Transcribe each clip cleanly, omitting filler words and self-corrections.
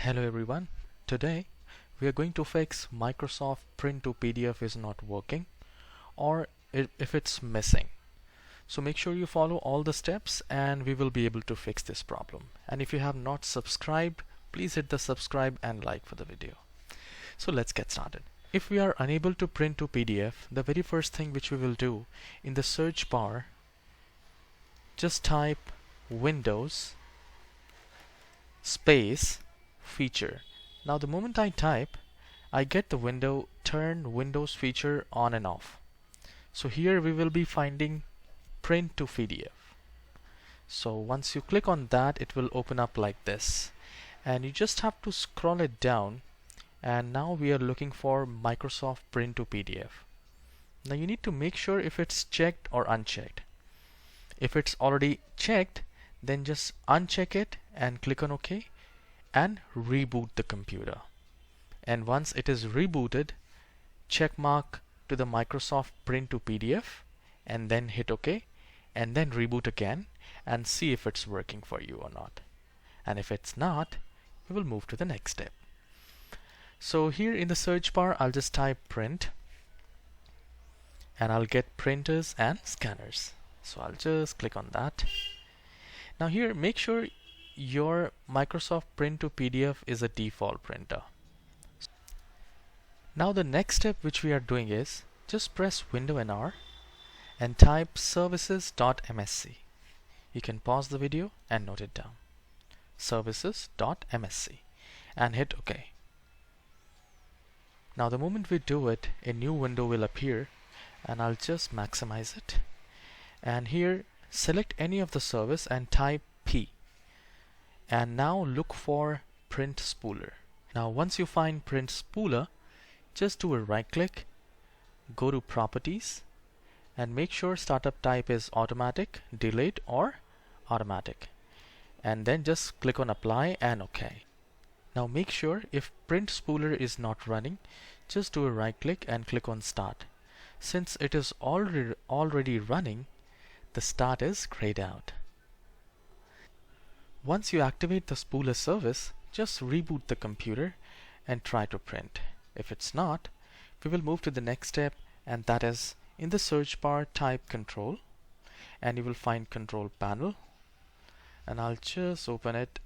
Hello everyone. Today we are going to fix Microsoft Print to PDF is not working or if it's missing. So make sure you follow all the steps and we will be able to fix this problem. And if you have not subscribed, please hit the subscribe and like for the video. So let's get started. If we are unable to print to PDF, the very first thing which we will do, in the search bar, just type Windows space feature. Now the moment I type, I get the window turn Windows feature on and off. So here we will be finding print to PDF. So once you click on that, it will open up like this, and you just have to scroll it down, and now we are looking for Microsoft Print to PDF. Now you need to make sure if it's checked or unchecked. If it's already checked, then just uncheck it and click on OK and reboot the computer. And once it is rebooted, check mark to the Microsoft Print to PDF and then hit OK and then reboot again and see if it's working for you or not. And if it's not, we will move to the next step. So here in the search bar, I'll just type print and I'll get printers and scanners. So I'll just click on that. Now here, make sure your Microsoft Print to PDF is a default printer. Now the next step which we are doing is just press Window and R and type services.msc. You can pause the video and note it down. Services.msc and hit OK. Now the moment we do it, a new window will appear and I'll just maximize it. And here select any of the service and type P. And now look for Print Spooler. Now once you find Print Spooler, just do a right click, go to Properties, and make sure startup type is automatic, delayed, or automatic. And then just click on Apply and OK. Now make sure if Print Spooler is not running, just do a right click and click on Start. Since it is already running, the start is grayed out. Once you activate the spooler service, just reboot the computer and try to print. If it's not, we will move to the next step, and that is in the search bar type Control and you will find Control Panel, and I'll just open it,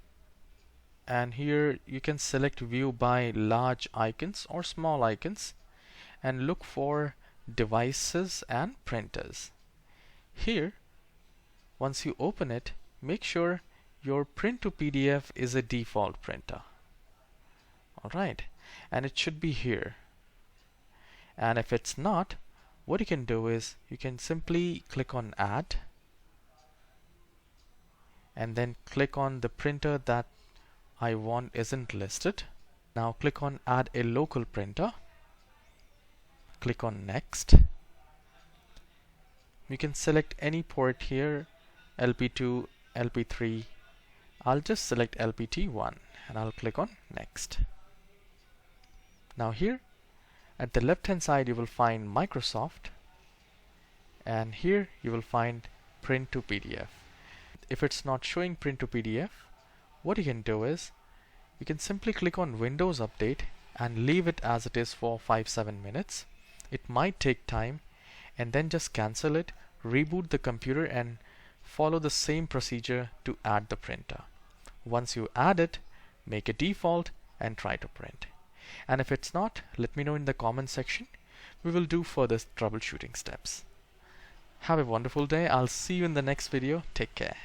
and here you can select View by large icons or small icons and look for Devices and Printers. Here, once you open it, make sure your Print to PDF is a default printer. Alright, and it should be here. And if it's not, what you can do is you can simply click on Add and then click on the printer that I want isn't listed. Now click on Add a local printer. Click on Next. You can select any port here, LP2, LP3. I'll just select LPT1 and I'll click on Next. Now here at the left hand side you will find Microsoft, and here you will find Print to PDF. If it's not showing Print to PDF, what you can do is you can simply click on Windows Update and leave it as it is for 5-7 minutes. It might take time, and then just cancel it, reboot the computer and follow the same procedure to add the printer. Once you add it, make it default and try to print. And if it's not, let me know in the comment section. We will do further troubleshooting steps. Have a wonderful day. I'll see you in the next video. Take care.